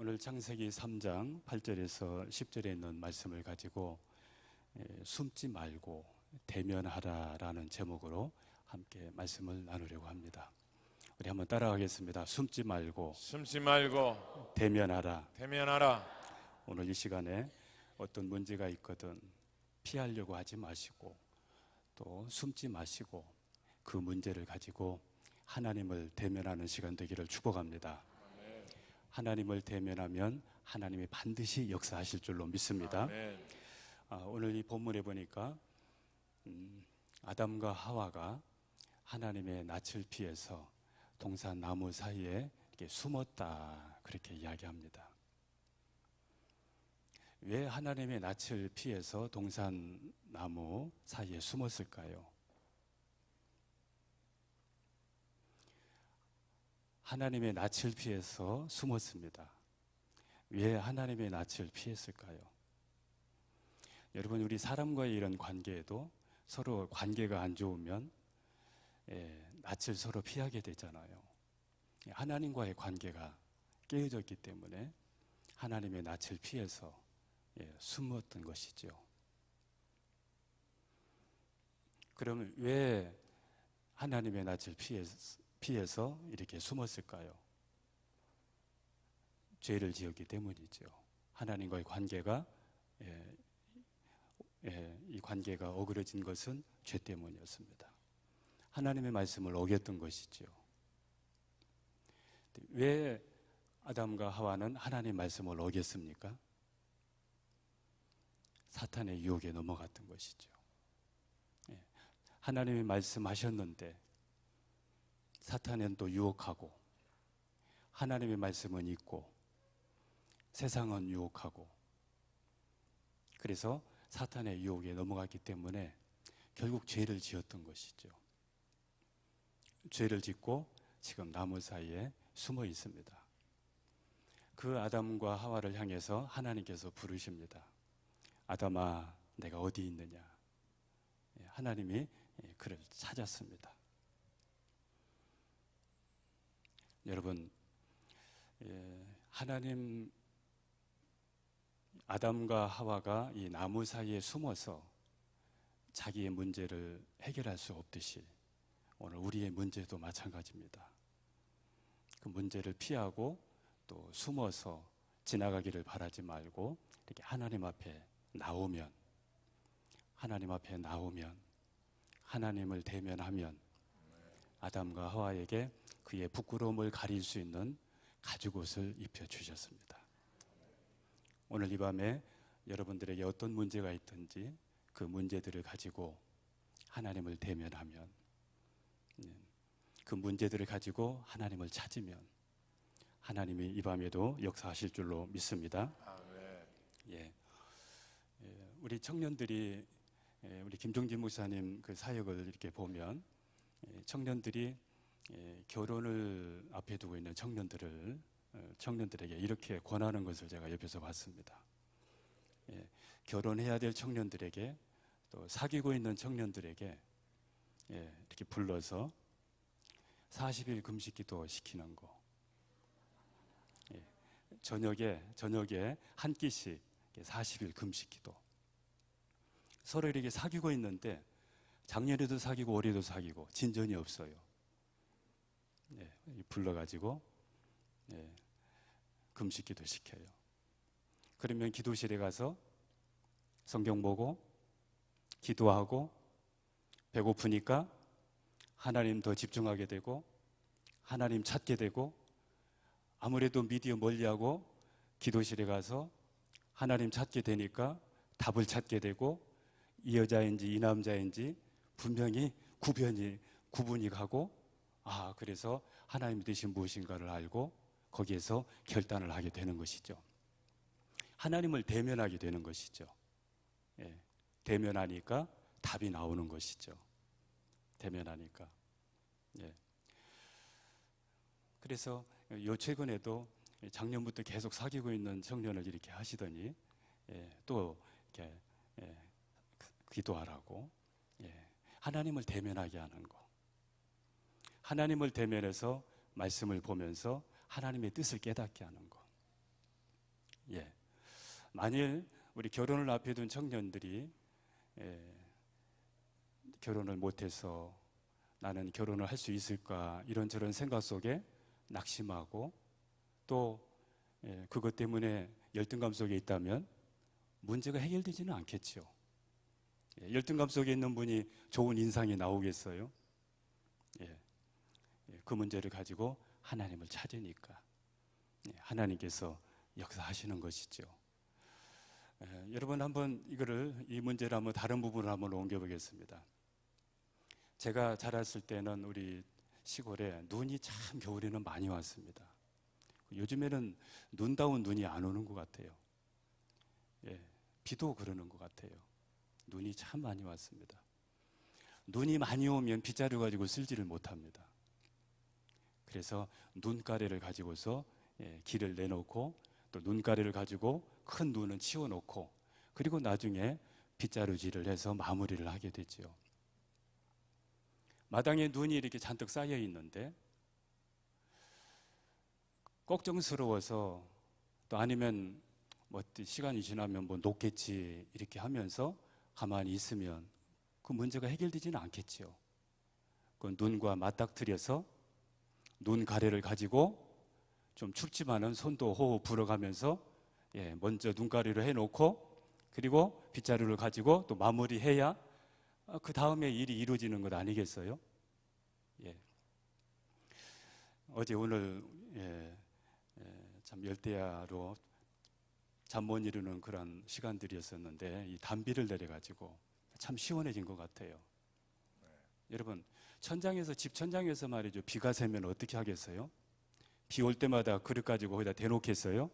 오늘 창세기 3장 8절에서 10절에 있는 말씀을 가지고 숨지 말고 대면하라라는 제목으로 함께 말씀을 나누려고 합니다. 우리 한번 따라가겠습니다. 숨지 말고 대면하라. 오늘 이 시간에 어떤 문제가 있거든 피하려고 하지 마시고 또 숨지 마시고 그 문제를 가지고 하나님을 대면하는 시간 되기를 축복합니다. 하나님을 대면하면 하나님이 반드시 역사하실 줄로 믿습니다. 오늘 이 본문에 보니까 아담과 하와가 하나님의 낯을 피해서 동산 나무 사이에 이렇게 숨었다 그렇게 이야기합니다. 왜 하나님의 낯을 피해서 동산 나무 사이에 숨었을까요? 하나님의 낯을 피해서 숨었습니다. 왜 하나님의 낯을 피했을까요? 여러분, 우리 사람과의 이런 관계에도 서로 관계가 안 좋으면 낯을 서로 피하게 되잖아요. 하나님과의 관계가 깨어졌기 때문에 하나님의 낯을 피해서 숨었던 것이죠. 그러면 왜 하나님의 낯을 피해서 이렇게 숨었을까요? 죄를 지었기 때문이죠. 하나님과의 관계가 이 관계가 어그러진 것은 죄 때문이었습니다. 하나님의 말씀을 어겼던 것이죠. 왜 아담과 하와는 하나님의 말씀을 어겼습니까? 사탄의 유혹에 넘어갔던 것이죠. 하나님이 말씀하셨는데 사탄은 또 유혹하고 하나님의 말씀은 있고 세상은 유혹하고 그래서 사탄의 유혹에 넘어갔기 때문에 결국 죄를 지었던 것이죠. 죄를 짓고 지금 나무 사이에 숨어 있습니다. 그 아담과 하와를 향해서 하나님께서 부르십니다. 아담아, 내가 어디 있느냐? 하나님이 그를 찾았습니다. 여러분, 하나님 아담과 하와가 이 나무 사이에 숨어서 자기의 문제를 해결할 수 없듯이 오늘 우리의 문제도 마찬가지입니다. 그 문제를 피하고 또 숨어서 지나가기를 바라지 말고 이렇게 하나님 앞에 나오면 하나님을 대면하면 아담과 하와에게 그의 부끄러움을 가릴 수 있는 가죽옷을 입혀주셨습니다. 오늘 이 밤에 여러분들에게 어떤 문제가 있든지 그 문제들을 가지고 하나님을 대면하면 그 문제들을 가지고 하나님을 찾으면 하나님이 이 밤에도 역사하실 줄로 믿습니다. 우리 청년들이 우리 김종진 목사님 그 사역을 이렇게 보면 청년들이 결혼을 앞에 두고 있는 청년들에게 이렇게 권하는 것을 제가 옆에서 봤습니다. 결혼해야 될 청년들에게 또 사귀고 있는 청년들에게 이렇게 불러서 40일 금식기도 시키는 거. 저녁에 한 끼씩 40일 금식기도. 서로 이렇게 사귀고 있는데 작년에도 사귀고 올해도 사귀고 진전이 없어요. 불러가지고 금식기도 시켜요. 그러면 기도실에 가서 성경 보고 기도하고 배고프니까 하나님 더 집중하게 되고 하나님 찾게 되고 아무래도 미디어 멀리하고 기도실에 가서 하나님 찾게 되니까 답을 찾게 되고 이 여자인지 이 남자인지 분명히 구분이 가고 그래서 하나님 뜻이 무엇인가를 알고 거기에서 결단을 하게 되는 것이죠. 하나님을 대면하게 되는 것이죠. 대면하니까 답이 나오는 것이죠. 대면하니까. 그래서 최근에도 작년부터 계속 사귀고 있는 청년을 이렇게 하시더니 또 이렇게 기도하라고 하나님을 대면하게 하는 거. 하나님을 대면해서 말씀을 보면서 하나님의 뜻을 깨닫게 하는 거. 예. 만일 우리 결혼을 앞에 둔 청년들이 결혼을 못해서 나는 결혼을 할 수 있을까 이런저런 생각 속에 낙심하고 또 그것 때문에 열등감 속에 있다면 문제가 해결되지는 않겠죠. 열등감 속에 있는 분이 좋은 인상이 나오겠어요? 그 문제를 가지고 하나님을 찾으니까 하나님께서 역사하시는 것이죠. 여러분 한번 이 문제를 한번 다른 부분으로 한번 옮겨보겠습니다. 제가 자랐을 때는 우리 시골에 눈이 참 겨울에는 많이 왔습니다. 요즘에는 눈다운 눈이 안 오는 것 같아요. 비도 그러는 것 같아요. 눈이 참 많이 왔습니다. 눈이 많이 오면 빗자루 가지고 쓸지를 못합니다. 그래서 눈가래를 가지고서 길을 내놓고 또 눈가래를 가지고 큰 눈은 치워놓고 그리고 나중에 빗자루질을 해서 마무리를 하게 되죠. 마당에 눈이 이렇게 잔뜩 쌓여 있는데 걱정스러워서 또 아니면 뭐 시간이 지나면 뭐 녹겠지 이렇게 하면서 가만히 있으면 그 문제가 해결되지는 않겠죠. 그 눈과 맞닥뜨려서 눈 가래를 가지고 좀 춥지만은 손도 호호 불어가면서 먼저 눈가리를 해놓고 그리고 빗자루를 가지고 또 마무리해야 그 다음에 일이 이루어지는 것 아니겠어요? 어제 오늘 참 열대야로 잠 못 이루는 그런 시간들이었었는데 이 단비를 내려가지고 참 시원해진 것 같아요. 여러분 집 천장에서 말이죠. 비가 새면 어떻게 하겠어요? 비 올 때마다 그릇 가지고 거기다 대놓겠어요?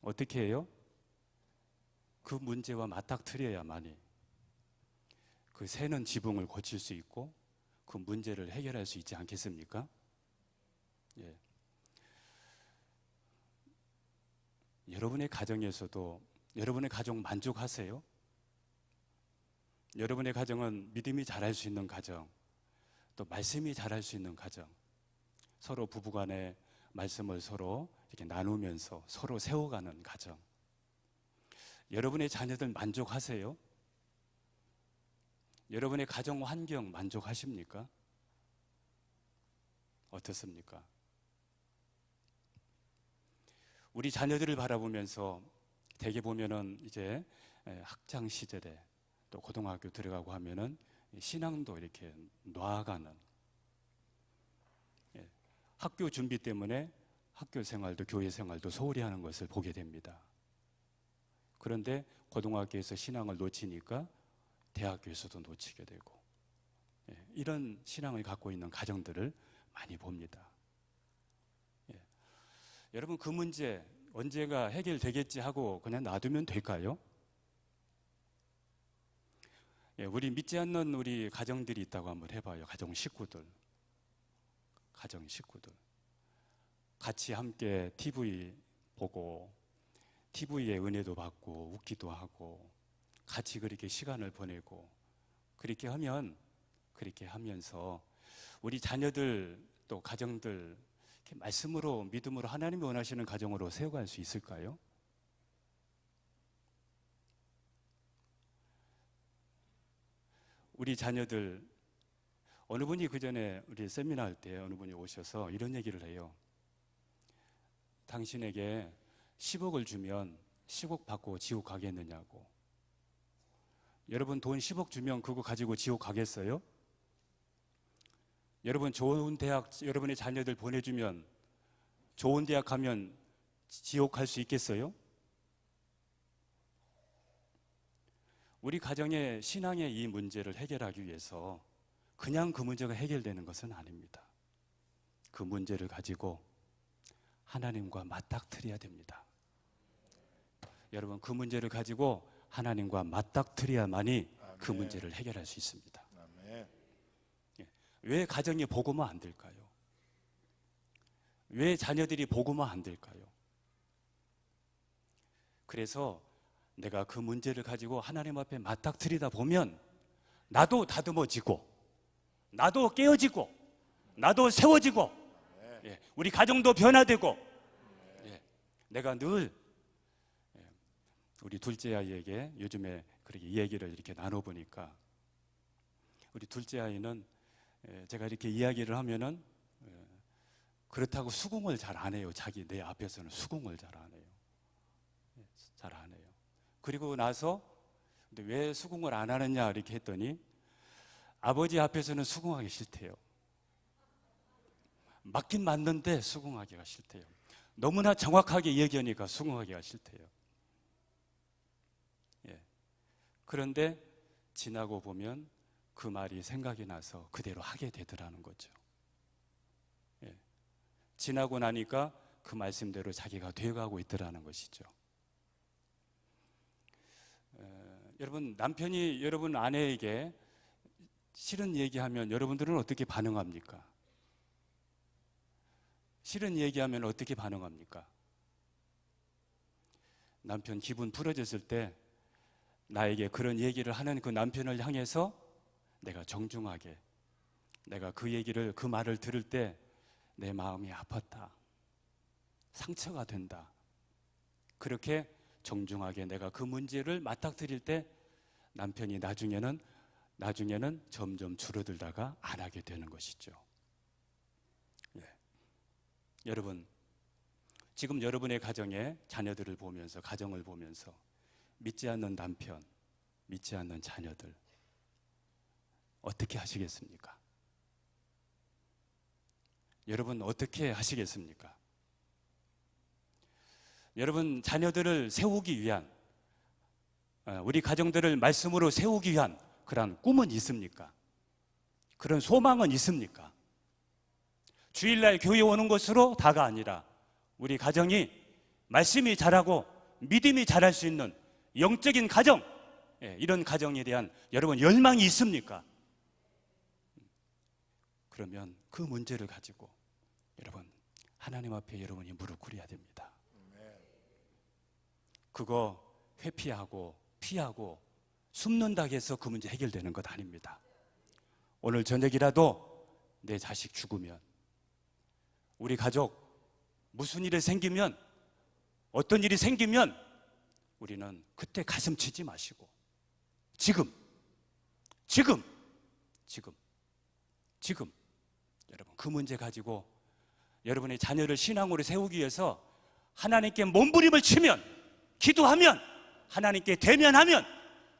어떻게 해요? 그 문제와 맞닥뜨려야만이 그 새는 지붕을 고칠 수 있고 그 문제를 해결할 수 있지 않겠습니까? 여러분의 가정에서도 여러분의 가정 만족하세요? 여러분의 가정은 믿음이 자랄 수 있는 가정, 또 말씀이 자랄 수 있는 가정, 서로 부부간에 말씀을 서로 이렇게 나누면서 서로 세워가는 가정. 여러분의 자녀들 만족하세요? 여러분의 가정 환경 만족하십니까? 어떻습니까? 우리 자녀들을 바라보면서 대개 보면은 이제 학창 시절에 또 고등학교 들어가고 하면은 신앙도 이렇게 놔가는 학교 준비 때문에 학교 생활도 교회 생활도 소홀히 하는 것을 보게 됩니다. 그런데 고등학교에서 신앙을 놓치니까 대학교에서도 놓치게 되고 이런 신앙을 갖고 있는 가정들을 많이 봅니다. 여러분 그 문제 언제가 해결되겠지 하고 그냥 놔두면 될까요? 우리 믿지 않는 우리 가정들이 있다고 한번 해봐요. 가정 식구들 같이 함께 TV 보고 TV에 은혜도 받고 웃기도 하고 같이 그렇게 시간을 보내고 그렇게 하면서 우리 자녀들 또 가정들 이렇게 말씀으로 믿음으로 하나님이 원하시는 가정으로 세워갈 수 있을까요? 우리 자녀들 어느 분이 그 전에 우리 세미나 할 때 어느 분이 오셔서 이런 얘기를 해요. 당신에게 10억을 주면 10억 받고 지옥 가겠느냐고. 여러분 돈 10억 주면 그거 가지고 지옥 가겠어요? 여러분 좋은 대학 여러분의 자녀들 보내주면 좋은 대학 가면 지옥 갈 수 있겠어요? 우리 가정의 신앙의 이 문제를 해결하기 위해서 그냥 그 문제가 해결되는 것은 아닙니다. 그 문제를 가지고 하나님과 맞닥뜨려야 됩니다. 여러분 그 문제를 가지고 하나님과 맞닥뜨려야만이 그 문제를 해결할 수 있습니다. 왜 가정이 복음화 안 될까요? 왜 자녀들이 복음화 안 될까요? 그래서 내가 그 문제를 가지고 하나님 앞에 맞닥뜨리다 보면 나도 다듬어지고 나도 깨어지고 나도 세워지고 우리 가정도 변화되고 내가 늘 우리 둘째 아이에게 요즘에 그렇게 얘기를 이렇게 나눠보니까 우리 둘째 아이는 제가 이렇게 이야기를 하면은 그렇다고 수긍을 잘 안 해요. 자기 내 앞에서는 수긍을 잘 안 해요. 잘 안 해요. 그리고 나서 근데 왜 수긍을 안 하느냐 이렇게 했더니 아버지 앞에서는 수긍하기 싫대요. 맞긴 맞는데 수긍하기가 싫대요. 너무나 정확하게 얘기하니까 수긍하기가 싫대요. 그런데 지나고 보면 그 말이 생각이 나서 그대로 하게 되더라는 거죠. 지나고 나니까 그 말씀대로 자기가 되어가고 있더라는 것이죠. 여러분, 남편이 여러분 아내에게 싫은 얘기하면 여러분들은 어떻게 반응합니까? 싫은 얘기하면 어떻게 반응합니까? 남편 기분 풀어졌을 때 나에게 그런 얘기를 하는 그 남편을 향해서 내가 정중하게, 내가 그 얘기를, 그 말을 들을 때 내 마음이 아팠다, 상처가 된다, 그렇게 정중하게 내가 그 문제를 맞닥뜨릴 때 남편이 나중에는 점점 줄어들다가 안 하게 되는 것이죠. 여러분, 지금 여러분의 가정에 자녀들을 보면서, 가정을 보면서 믿지 않는 남편, 믿지 않는 자녀들 어떻게 하시겠습니까? 여러분 어떻게 하시겠습니까? 여러분 자녀들을 세우기 위한, 우리 가정들을 말씀으로 세우기 위한 그런 꿈은 있습니까? 그런 소망은 있습니까? 주일날 교회 오는 것으로 다가 아니라 우리 가정이 말씀이 자라고 믿음이 자랄 수 있는 영적인 가정, 이런 가정에 대한 여러분 열망이 있습니까? 그러면 그 문제를 가지고 여러분 하나님 앞에 여러분이 무릎 꿇어야 됩니다. 그거 회피하고 피하고 숨는다 해서 그 문제 해결되는 것 아닙니다. 오늘 저녁이라도 내 자식 죽으면, 우리 가족 무슨 일이 생기면, 어떤 일이 생기면 우리는 그때 가슴 치지 마시고 지금 여러분 그 문제 가지고 여러분의 자녀를 신앙으로 세우기 위해서 하나님께 몸부림을 치면, 기도하면, 하나님께 대면하면,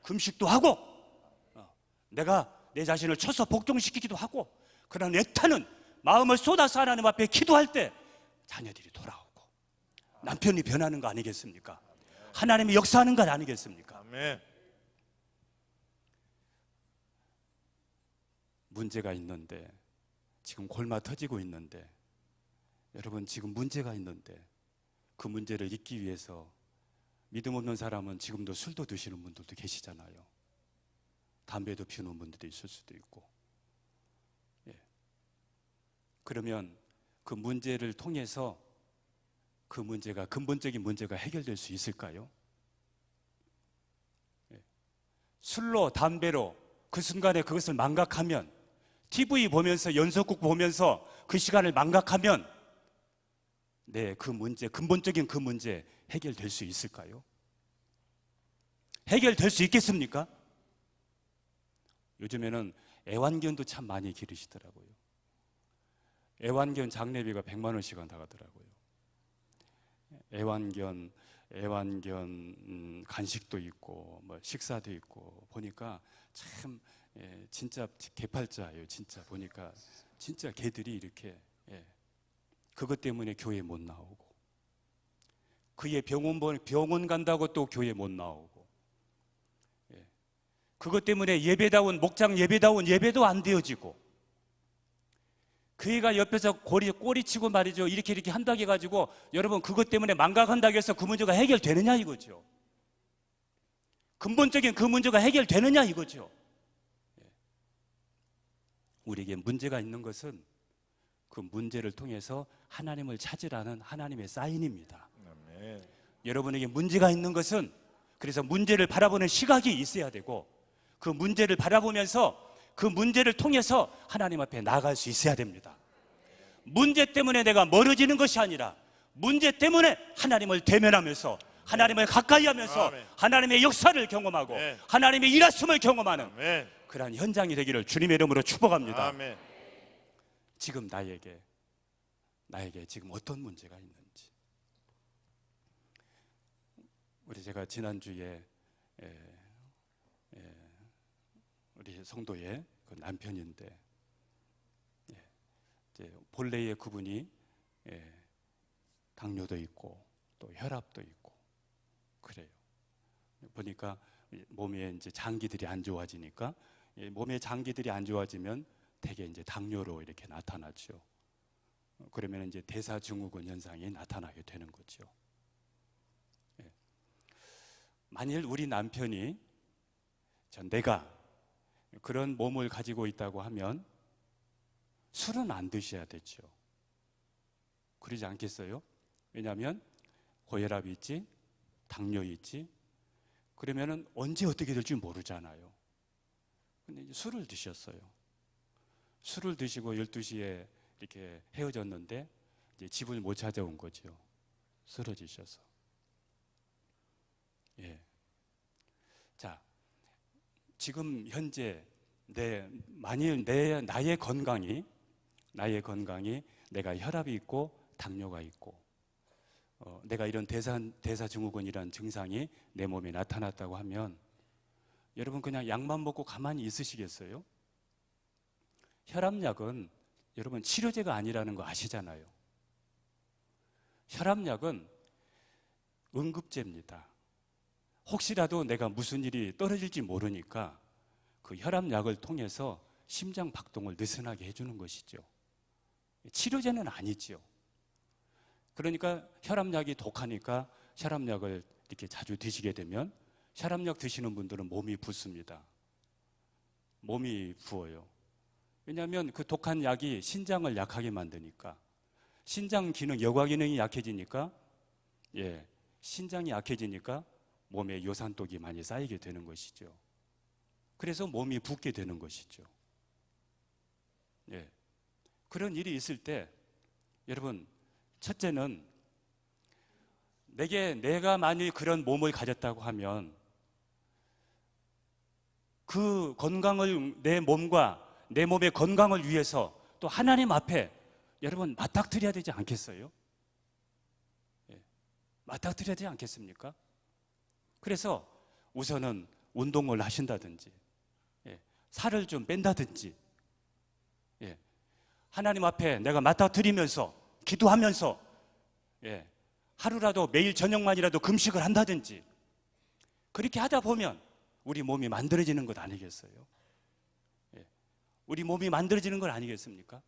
금식도 하고 내가 내 자신을 쳐서 복종시키기도 하고 그런 애타는 마음을 쏟아서 하나님 앞에 기도할 때 자녀들이 돌아오고 남편이 변하는 거 아니겠습니까? 하나님이 역사하는 것 아니겠습니까? 아멘. 문제가 있는데, 지금 골마 터지고 있는데, 여러분 지금 문제가 있는데 그 문제를 잊기 위해서 믿음 없는 사람은 지금도 술도 드시는 분들도 계시잖아요. 담배도 피우는 분들도 있을 수도 있고. 그러면 그 문제를 통해서 그 문제가, 근본적인 문제가 해결될 수 있을까요? 술로, 담배로 그 순간에 그것을 망각하면, TV 보면서, 연속극 보면서 그 시간을 망각하면 그 문제, 근본적인 그 문제 해결될 수 있을까요? 해결될 수 있겠습니까? 요즘에는 애완견도 참 많이 기르시더라고요. 애완견 장례비가 100만 원씩 나가더라고요. 애완견 간식도 있고 뭐 식사도 있고 보니까 참 진짜 개팔자예요. 진짜 보니까 진짜 개들이 이렇게 그것 때문에 교회 못 나오고, 그의 병원 간다고 또 교회 못 나오고, 그것 때문에 예배다운, 목장 예배다운 예배도 안 되어지고, 그 애가 옆에서 꼬리치고 말이죠, 이렇게 한다고 해가지고 여러분 그것 때문에 망각한다고 해서 그 문제가 해결되느냐 이거죠. 근본적인 그 문제가 해결되느냐 이거죠. 우리에게 문제가 있는 것은 그 문제를 통해서 하나님을 찾으라는 하나님의 사인입니다. 아멘. 여러분에게 문제가 있는 것은 그래서 문제를 바라보는 시각이 있어야 되고, 그 문제를 바라보면서 그 문제를 통해서 하나님 앞에 나아갈 수 있어야 됩니다. 문제 때문에 내가 멀어지는 것이 아니라 문제 때문에 하나님을 대면하면서 하나님을 가까이 하면서 아멘. 하나님의 역사를 경험하고 네. 하나님의 일하심을 경험하는 아멘. 그러한 현장이 되기를 주님의 이름으로 축복합니다. 아멘. 지금 나에게 지금 어떤 문제가 있는지, 우리 제가 지난주에 우리 성도의 그 남편인데, 이제 본래의 그분이 당뇨도 있고 또 혈압도 있고 그래요. 보니까 몸에 이제 장기들이 안 좋아지니까, 몸의 장기들이 안 좋아지면 대개 이제 당뇨로 이렇게 나타나죠. 그러면 이제 대사증후군 현상이 나타나게 되는 거죠. 만일 우리 남편이 내가 그런 몸을 가지고 있다고 하면 술은 안 드셔야 되죠. 그러지 않겠어요? 왜냐하면 고혈압이 있지, 당뇨 있지, 그러면은 언제 어떻게 될지 모르잖아요. 근데 이제 술을 드셨어요. 술을 드시고 12시에 이렇게 헤어졌는데 이제 집을 못 찾아온 거죠. 쓰러지셔서. 자, 지금 현재 만일 나의 건강이 내가 혈압이 있고 당뇨가 있고 내가 이런 대사증후군이라는 증상이 내 몸에 나타났다고 하면 여러분 그냥 약만 먹고 가만히 있으시겠어요? 혈압약은 여러분 치료제가 아니라는 거 아시잖아요. 혈압약은 응급제입니다. 혹시라도 내가 무슨 일이 떨어질지 모르니까 그 혈압약을 통해서 심장 박동을 느슨하게 해주는 것이죠. 치료제는 아니죠. 그러니까 혈압약이 독하니까 혈압약을 이렇게 자주 드시게 되면 혈압약 드시는 분들은 몸이 붓습니다. 몸이 부어요. 왜냐하면 그 독한 약이 신장을 약하게 만드니까, 신장 기능, 여과 기능이 약해지니까, 신장이 약해지니까 몸에 요산독이 많이 쌓이게 되는 것이죠. 그래서 몸이 붓게 되는 것이죠. 그런 일이 있을 때 여러분, 첫째는 내가 만일 그런 몸을 가졌다고 하면 그 건강을, 내 몸과 내 몸의 건강을 위해서 또 하나님 앞에 여러분 맞닥뜨려야 되지 않겠어요? 맞닥뜨려야 되지 않겠습니까? 그래서 우선은 운동을 하신다든지 살을 좀 뺀다든지 하나님 앞에 내가 맞닥뜨리면서 기도하면서 하루라도 매일 저녁만이라도 금식을 한다든지 그렇게 하다 보면 우리 몸이 만들어지는 것 아니겠어요? 우리 몸이 만들어지는 것 아니겠습니까?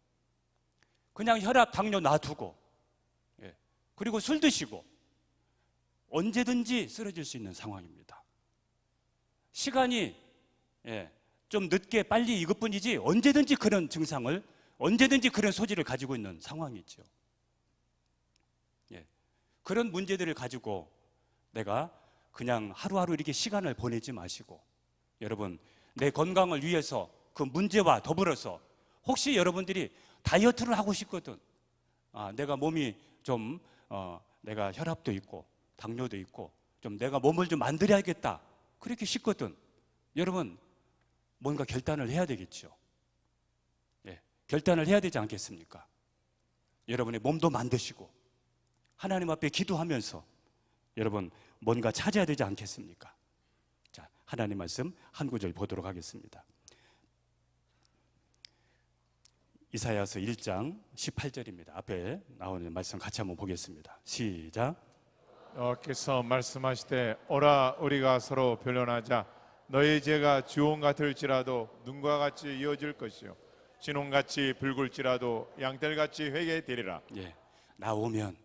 그냥 혈압, 당뇨 놔두고 그리고 술 드시고 언제든지 쓰러질 수 있는 상황입니다. 시간이 좀 늦게 빨리 이것뿐이지 언제든지 그런 증상을, 언제든지 그런 소지를 가지고 있는 상황이죠. 그런 문제들을 가지고 내가 그냥 하루하루 이렇게 시간을 보내지 마시고 여러분 내 건강을 위해서 그 문제와 더불어서 혹시 여러분들이 다이어트를 하고 싶거든, 내가 몸이 좀 내가 혈압도 있고 당뇨도 있고 좀 내가 몸을 좀 만들어야겠다 그렇게 싶거든, 여러분 뭔가 결단을 해야 되겠죠. 결단을 해야 되지 않겠습니까? 여러분의 몸도 만드시고 하나님 앞에 기도하면서 여러분 뭔가 찾아야 되지 않겠습니까? 자, 하나님 말씀 한 구절 보도록 하겠습니다. 이사야서 1장 18절입니다. 앞에 나오는 말씀 같이 한번 보겠습니다. 시작. 여호와께서 말씀하시되 오라 우리가 서로 변론하자. 너희 죄가 주홍 같을지라도 눈과 같이 이어질 것이요 진홍같이 붉을지라도 양털같이 회개되리라. 나오면,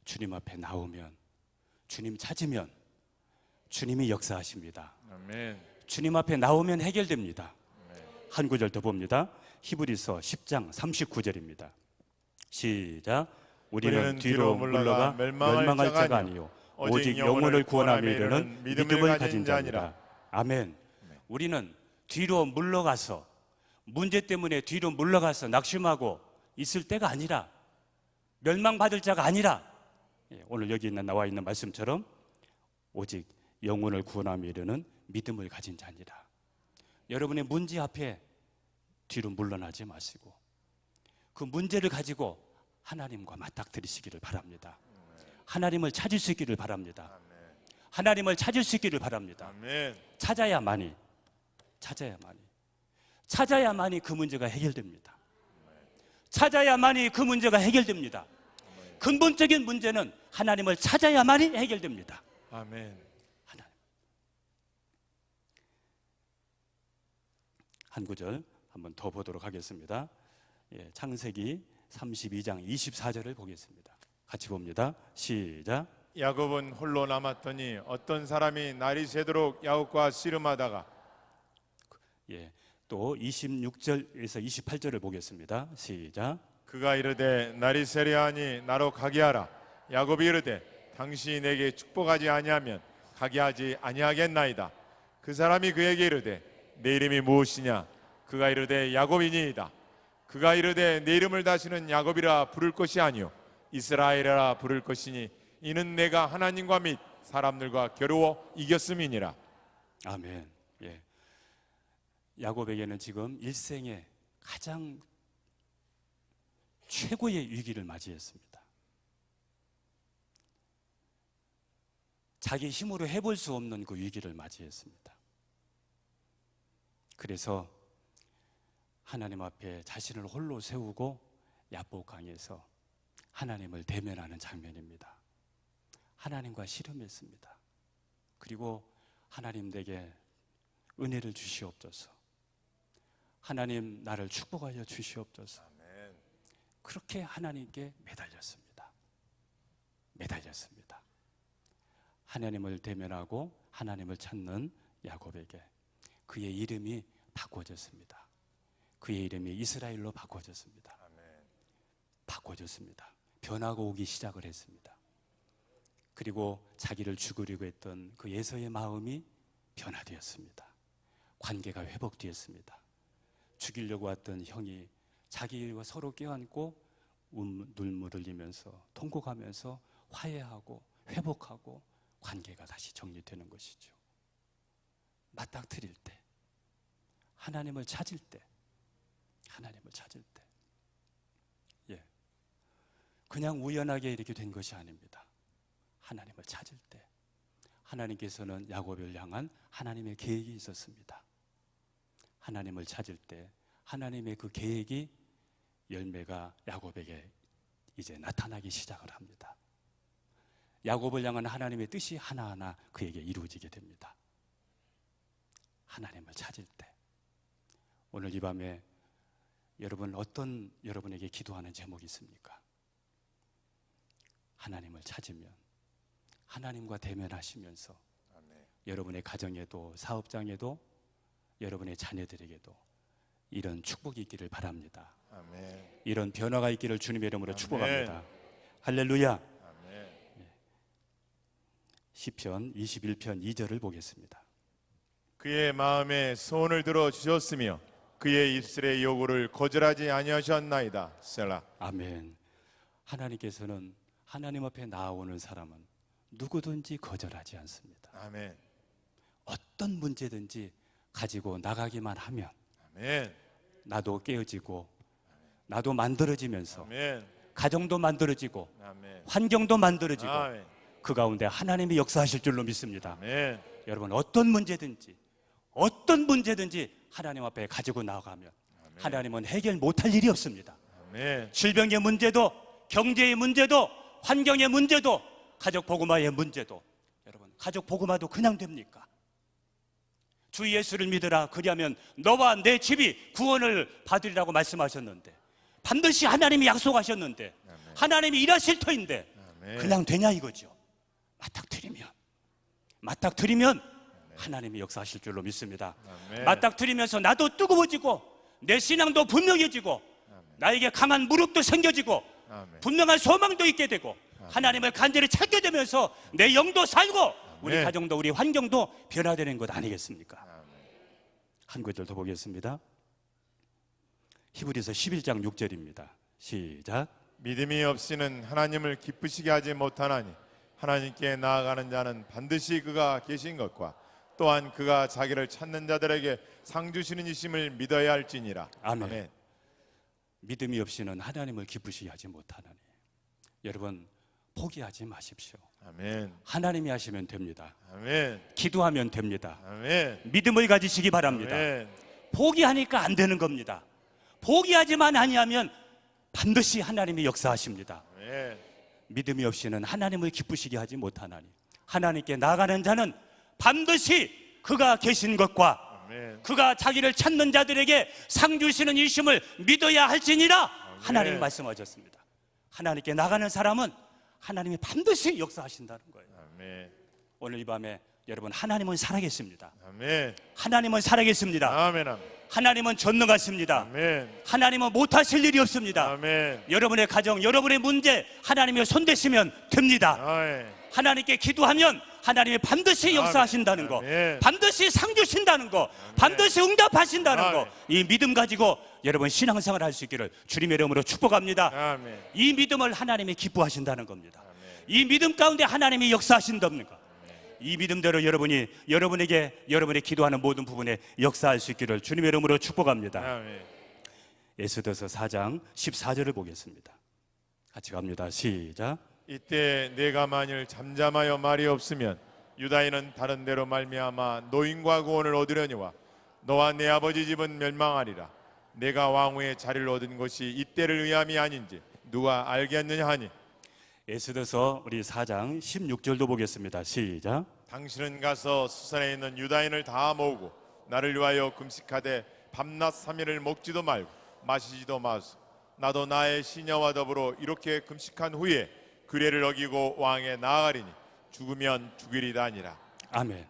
주님 앞에 나오면, 주님 찾으면 주님이 역사하십니다. 아멘. 주님 앞에 나오면 해결됩니다. 한 구절 더 봅니다. 히브리서 10장 39절입니다. 시작. 우리는 뒤로 물러가 멸망할 자가 아니요 오직 영혼을 구원하며 이르는 믿음을 가진 자니라. 아멘. 우리는 뒤로 물러가서, 문제 때문에 뒤로 물러가서 낙심하고 있을 때가 아니라, 멸망받을 자가 아니라 오늘 여기 나와 있는 말씀처럼 오직 영혼을 구원하며 이르는 믿음을 가진 자니라. 여러분의 문제 앞에 뒤로 물러나지 마시고 그 문제를 가지고 하나님과 맞닥뜨리시기를 바랍니다. 하나님을 찾을 수 있기를 바랍니다. 하나님을 찾을 수 있기를 바랍니다. 아멘. 찾아야만이 그 문제가 해결됩니다. 찾아야만이 그 문제가 해결됩니다. 근본적인 문제는 하나님을 찾아야만이 해결됩니다. 아멘. 하나님. 한 구절 한번 더 보도록 하겠습니다. 예, 창세기 32장 24절을 보겠습니다. 같이 봅니다. 시작. 야곱은 홀로 남았더니 어떤 사람이 날이 새도록 야곱과 씨름하다가 예, 또 26절에서 28절을 보겠습니다. 시작. 그가 이르되 날이 새려하니 나로 가게 하라. 야곱이 이르되 당신이 내게 축복하지 아니하면 가게 하지 아니하겠나이다. 그 사람이 그에게 이르되 내 이름이 무엇이냐? 그가 이르되 야곱이니이다. 그가 이르되 내 이름을 다시는 야곱이라 부를 것이 아니요 이스라엘이라 부를 것이니 이는 내가 하나님과 및 사람들과 겨루어 이겼음이니라. 아멘. 예. 야곱에게는 지금 일생의 가장 최고의 위기를 맞이했습니다. 자기 힘으로 해볼 수 없는 그 위기를 맞이했습니다. 그래서 하나님 앞에 자신을 홀로 세우고 야복강에서 하나님을 대면하는 장면입니다. 하나님과 씨름했습니다. 그리고 하나님 내게 은혜를 주시옵소서. 하나님 나를 축복하여 주시옵소서. 그렇게 하나님께 매달렸습니다. 하나님을 대면하고 하나님을 찾는 야곱에게 그의 이름이 바꿔졌습니다. 그의 이름이 이스라엘로 바꿔졌습니다. 변화가 오기 시작을 했습니다. 그리고 자기를 죽이려고 했던 그 에서의 마음이 변화되었습니다. 관계가 회복되었습니다. 죽이려고 왔던 형이 자기와 서로 껴안고 눈물을 흘리면서 통곡하면서 화해하고 회복하고 관계가 다시 정리되는 것이죠. 맞닥뜨릴 때, 하나님을 찾을 때, 예, 그냥 우연하게 이렇게 된 것이 아닙니다. 하나님을 찾을 때 하나님께서는 야곱을 향한 하나님의 계획이 있었습니다. 하나님을 찾을 때 하나님의 그 계획이 열매가 야곱에게 이제 나타나기 시작을 합니다. 야곱을 향한 하나님의 뜻이 하나하나 그에게 이루어지게 됩니다. 하나님을 찾을 때. 오늘 이 밤에 여러분 어떤 여러분에게 기도하는 제목이 있습니까? 하나님을 찾으면 하나님과 대면하시면서 여러분의 가정에도 사업장에도 여러분의 자녀들에게도 이런 축복이 있기를 바랍니다. 아멘. 이런 변화가 있기를 주님의 이름으로 아멘. 축복합니다. 할렐루야. 아멘. 시편 21편 2절을 보겠습니다. 그의 마음에 소원을 들어 주셨으며 그의 입술의 요구를 거절하지 아니하셨나이다. 셀라. 아멘. 하나님께서는 하나님 앞에 나아오는 사람은 누구든지 거절하지 않습니다. 아멘. 어떤 문제든지 가지고 나가기만 하면 아멘. 나도 깨어지고 나도 만들어지면서 아멘. 가정도 만들어지고 아멘. 환경도 만들어지고 아멘. 그 가운데 하나님이 역사하실 줄로 믿습니다. 아멘. 여러분 어떤 문제든지 하나님 앞에 가지고 나가면 하나님은 해결 못할 일이 없습니다. 아멘. 질병의 문제도 경제의 문제도 환경의 문제도 가족 복음화의 문제도 여러분 가족 복음화도 그냥 됩니까? 주 예수를 믿으라 그리하면 너와 내 집이 구원을 받으리라고 말씀하셨는데 반드시 하나님이 약속하셨는데 하나님이 일하실 터인데 그냥 되냐 이거죠. 맞닥뜨리면 하나님이 역사하실 줄로 믿습니다. 맞닥뜨리면서 나도 뜨거워지고 내 신앙도 분명해지고 나에게 강한 무릎도 생겨지고 분명한 소망도 있게 되고 하나님을 간절히 찾게 되면서 내 영도 살고 우리 가정도 우리 환경도 변화되는 것 아니겠습니까? 한 구절 더 보겠습니다. 히브리서 11장 6절입니다. 시작. 믿음이 없이는 하나님을 기쁘시게 하지 못하나니 하나님께 나아가는 자는 반드시 그가 계신 것과 또한 그가 자기를 찾는 자들에게 상 주시는 이심을 믿어야 할지니라. 아멘. 믿음이 없이는 하나님을 기쁘시게 하지 못하나니 여러분 포기하지 마십시오. 아멘. 하나님이 하시면 됩니다. 아멘. 기도하면 됩니다. 아멘. 믿음을 가지시기 바랍니다. 아멘. 포기하니까 안 되는 겁니다. 포기하지만 아니하면 반드시 하나님이 역사하십니다. 아멘. 믿음이 없이는 하나님을 기쁘시게 하지 못하나니 하나님께 나가는 자는 반드시 그가 계신 것과 아멘. 그가 자기를 찾는 자들에게 상 주시는 일심을 믿어야 할지니라 하나님이 말씀하셨습니다. 하나님께 나가는 사람은 하나님이 반드시 역사하신다는 거예요. 아멘. 오늘 이 밤에 여러분 하나님은 살아계십니다. 아멘. 하나님은 살아계십니다. 아멘. 하나님은 전능하십니다. 아멘. 하나님은 못하실 일이 없습니다. 아멘. 여러분의 가정, 여러분의 문제 하나님이 손대시면 됩니다. 아멘. 하나님께 기도하면 하나님이 반드시 역사하신다는 거, 아멘. 반드시 상 주신다는 거, 반드시 응답하신다는 거, 아멘. 이 믿음 가지고 여러분 신앙생활 할 수 있기를 주님의 이름으로 축복합니다. 아멘. 이 믿음을 하나님이 기뻐하신다는 겁니다. 이 믿음 가운데 하나님이 역사하신다는 거. 이 믿음대로 여러분이 여러분에게 여러분이 기도하는 모든 부분에 역사할 수 있기를 주님의 이름으로 축복합니다. 아멘. 에스더서 4장 14절을 보겠습니다. 같이 갑니다. 시작. 이때 내가 만일 잠잠하여 말이 없으면 유다인은 다른 데로 말미암아 노인과 구원을 얻으려니와 너와 내 아버지 집은 멸망하리라. 내가 왕후의 자리를 얻은 것이 이때를 위함이 아닌지 누가 알겠느냐 하니 에스더서 우리 4장 16절도 보겠습니다. 시작. 당신은 가서 수산에 있는 유다인을 다 모으고 나를 위하여 금식하되 밤낮 3일을 먹지도 말고 마시지도 마소. 나도 나의 시녀와 더불어 이렇게 금식한 후에 규례를 어기고 왕에 나아가리니 죽으면 죽으리다 아니라. 아멘.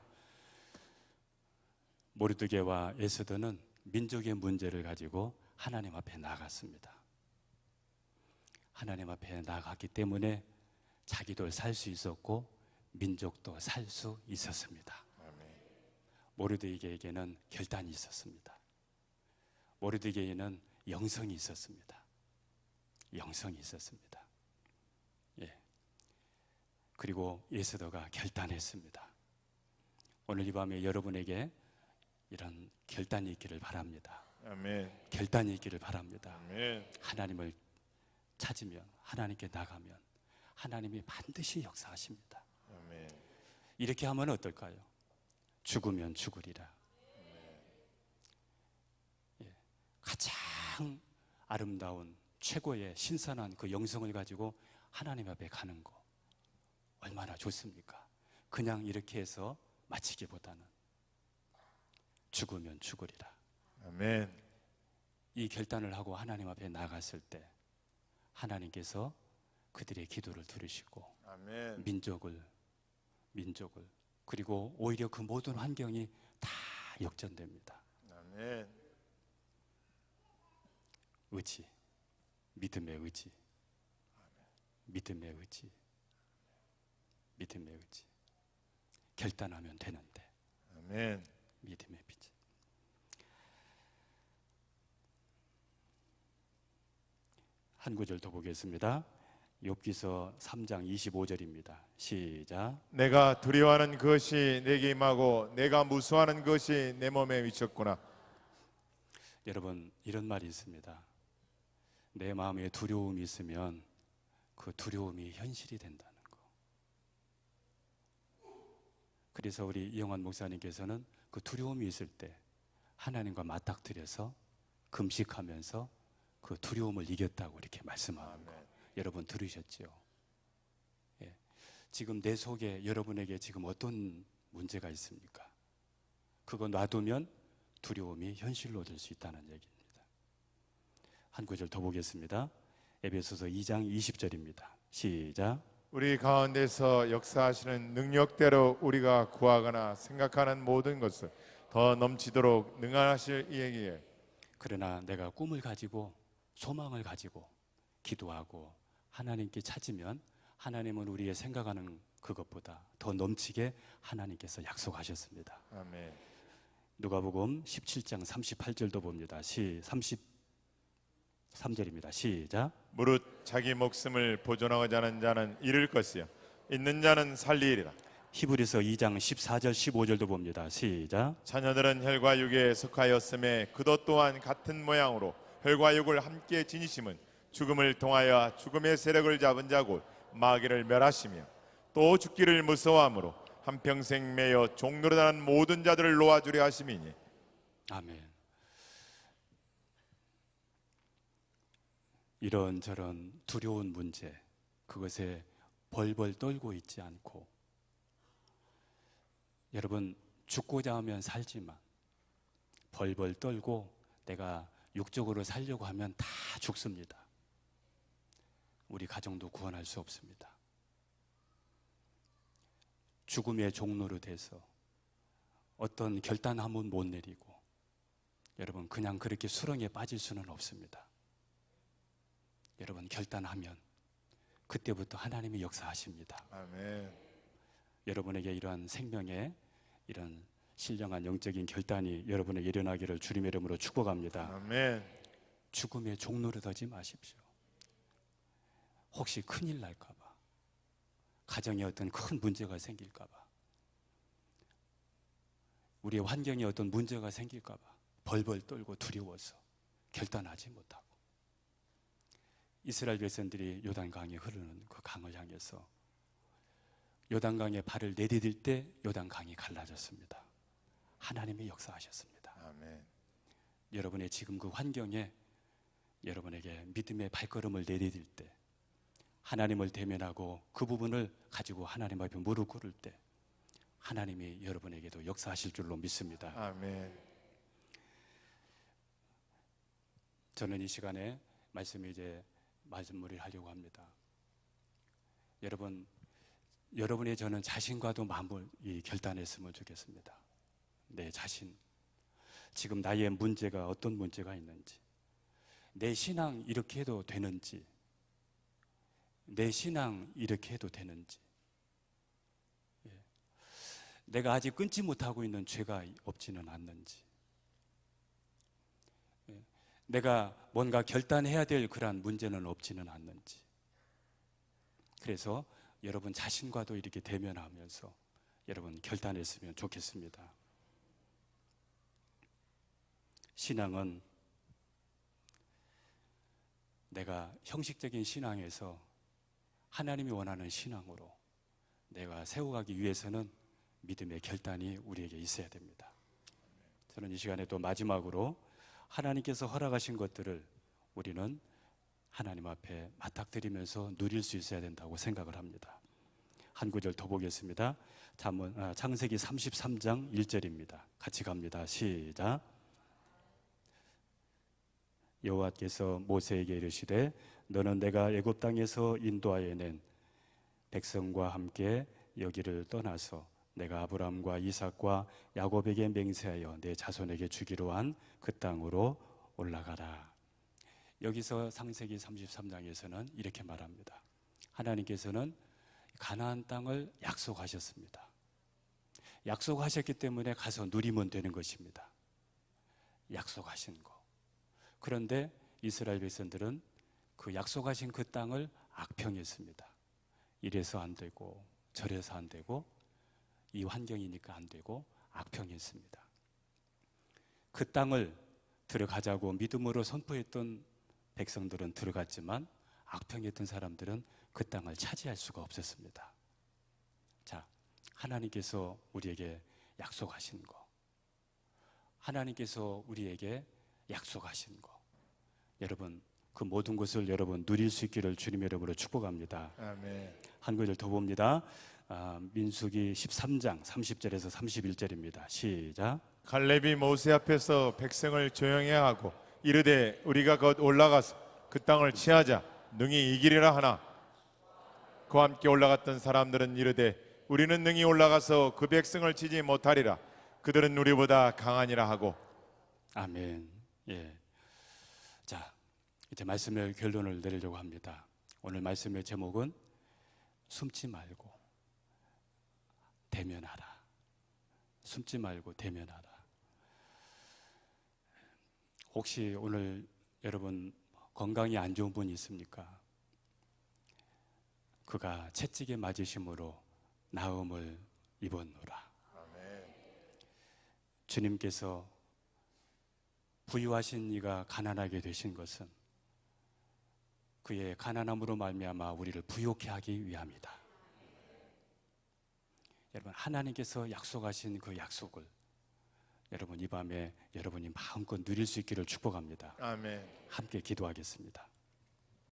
모르드게와 에스더는 민족의 문제를 가지고 하나님 앞에 나갔습니다. 하나님 앞에 나갔기 때문에 자기도 살 수 있었고 민족도 살 수 있었습니다. 모르드게에게는 결단이 있었습니다. 모르드게에는 영성이 있었습니다. 영성이 있었습니다. 예. 그리고 에스더가 결단했습니다. 오늘 이 밤에 여러분에게 이런 결단이 있기를 바랍니다. 아멘. 결단이 있기를 바랍니다. 아멘. 하나님을 찾으면 하나님께 나가면 하나님이 반드시 역사하십니다. 아멘. 이렇게 하면 어떨까요? 죽으면 죽으리라. 예. 가장 아름다운 최고의 신선한 그 영성을 가지고 하나님 앞에 가는 거 얼마나 좋습니까? 그냥 이렇게 해서 마치기보다는 죽으면 죽으리라. 아멘. 이 결단을 하고 하나님 앞에 나갔을 때 하나님께서 그들의 기도를 들으시고 아멘. 민족을 그리고 오히려 그 모든 환경이 다 역전됩니다. 아멘. 의지, 믿음의 의지, 믿음의 의지, 믿음의 의지. 결단하면 되는데 아멘. 믿음의 빛. 한 구절 더 보겠습니다. 욥기서 3장 25절입니다. 시작. 내가 두려워하는 것이 내게 임하고 내가 무서워하는 것이 내 몸에 미쳤구나. 여러분 이런 말이 있습니다. 내 마음에 두려움이 있으면 그 두려움이 현실이 된다는 거. 그래서 우리 이영환 목사님께서는 그 두려움이 있을 때 하나님과 맞닥뜨려서 금식하면서 그 두려움을 이겼다고 이렇게 말씀하는 거. 여러분 들으셨지요? 예. 지금 내 속에 여러분에게 지금 어떤 문제가 있습니까? 그거 놔두면 두려움이 현실로 될 수 있다는 얘기입니다. 한 구절 더 보겠습니다. 에베소서 2장 20절입니다. 시작. 우리 가운데서 역사하시는 능력대로 우리가 구하거나 생각하는 모든 것을 더 넘치도록 능하실 이에게. 그러나 내가 꿈을 가지고 소망을 가지고 기도하고 하나님께 찾으면 하나님은 우리의 생각하는 그것보다 더 넘치게 하나님께서 약속하셨습니다. 아멘. 누가복음 17장 38절도 봅니다. 33절입니다. 시작. 무릇 자기 목숨을 보존하고자 하는 자는 잃을 것이요 있는 자는 살리리라. 히브리서 2장 14절 15절도 봅니다. 시작. 자녀들은 혈과 육에 속하였음에 그도 또한 같은 모양으로 혈과 육을 함께 지니심은 죽음을 통하여 죽음의 세력을 잡은 자고 마귀를 멸하시며 또 죽기를 무서워함으로 한평생 매여 종노릇하는 모든 자들을 놓아주려 하심이니. 아멘. 이런저런 두려운 문제, 그것에 벌벌 떨고 있지 않고, 여러분 죽고자 하면 살지만 벌벌 떨고 내가 육적으로 살려고 하면 다 죽습니다. 우리 가정도 구원할 수 없습니다. 죽음의 종로로 돼서 어떤 결단함은 못 내리고, 여러분 그냥 그렇게 수렁에 빠질 수는 없습니다. 여러분 결단하면 그때부터 하나님이 역사하십니다. 아멘. 여러분에게 이러한 생명의 이런 신령한 영적인 결단이 여러분에게 일어나기를 주님의 이름으로 축복합니다. 아멘. 죽음의 종로를 서지 마십시오. 혹시 큰일 날까 봐, 가정에 어떤 큰 문제가 생길까 봐, 우리의 환경에 어떤 문제가 생길까 봐 벌벌 떨고 두려워서 결단하지 못하고, 이스라엘 백성들이 요단강이 흐르는 그 강을 향해서 요단강에 발을 내디딜 때 요단강이 갈라졌습니다. 하나님이 역사하셨습니다. 아멘. 여러분의 지금 그 환경에 여러분에게 믿음의 발걸음을 내디딜 때, 하나님을 대면하고 그 부분을 가지고 하나님 앞에 무릎 꿇을 때 하나님이 여러분에게도 역사하실 줄로 믿습니다. 아멘. 저는 이 시간에 말씀을 이제 마무리를 하려고 합니다. 여러분의 저는 자신과도 마음을 결단했으면 좋겠습니다. 내 자신, 지금 나의 문제가 어떤 문제가 있는지, 내 신앙 이렇게 해도 되는지, 내 신앙 이렇게 해도 되는지, 내가 아직 끊지 못하고 있는 죄가 없지는 않는지, 내가 뭔가 결단해야 될 그러한 문제는 없지는 않는지. 그래서 여러분 자신과도 이렇게 대면하면서 여러분 결단했으면 좋겠습니다. 신앙은 내가 형식적인 신앙에서 하나님이 원하는 신앙으로 내가 세워가기 위해서는 믿음의 결단이 우리에게 있어야 됩니다. 저는 이 시간에 또 마지막으로 하나님께서 허락하신 것들을 우리는 하나님 앞에 맞닥뜨리면서 누릴 수 있어야 된다고 생각을 합니다. 한 구절 더 보겠습니다. 창세기 33장 1절입니다. 같이 갑니다. 시작. 여호와께서 모세에게 이르시되 너는 내가 애굽 땅에서 인도하여 낸 백성과 함께 여기를 떠나서 내가 아브라함과 이삭과 야곱에게 맹세하여 내 자손에게 주기로 한 그 땅으로 올라가라. 여기서 창세기 33장에서는 이렇게 말합니다. 하나님께서는 가나안 땅을 약속하셨습니다. 약속하셨기 때문에 가서 누리면 되는 것입니다. 약속하신 거. 그런데 이스라엘 백성들은 그 약속하신 그 땅을 악평했습니다. 이래서 안 되고 저래서 안 되고 이 환경이니까 안 되고 악평했습니다. 그 땅을 들어가자고 믿음으로 선포했던 백성들은 들어갔지만 악평했던 사람들은 그 땅을 차지할 수가 없었습니다. 자, 하나님께서 우리에게 약속하신 거, 하나님께서 우리에게 약속하신 거, 여러분 그 모든 것을 여러분 누릴 수 있기를 주님의 이름으로 축복합니다. 아멘. 한 구절 더 봅니다. 민수기 13장 30절에서 31절입니다. 시작. 갈렙이 모세 앞에서 백성을 조용히 하고 이르되 우리가 곧 올라가서 그 땅을 취하자 능히 이기리라 하나 그와 함께 올라갔던 사람들은 이르되 우리는 능히 올라가서 그 백성을 치지 못하리라 그들은 우리보다 강하니라 하고. 아멘. 예. 자, 이제 말씀의 결론을 내리려고 합니다. 오늘 말씀의 제목은 숨지 말고 대면하라. 숨지 말고 대면하라. 혹시 오늘 여러분 건강이 안 좋은 분 있습니까? 그가 채찍에 맞으심으로 나음을 입었노라. 주님께서 부유하신 이가 가난하게 되신 것은 그의 가난함으로 말미암아 우리를 부유케 하기 위함이다. 여러분, 하나님께서 약속하신 그 약속을 여러분 이 밤에 여러분이 마음껏 누릴 수 있기를 축복합니다. 아멘. 함께 기도하겠습니다.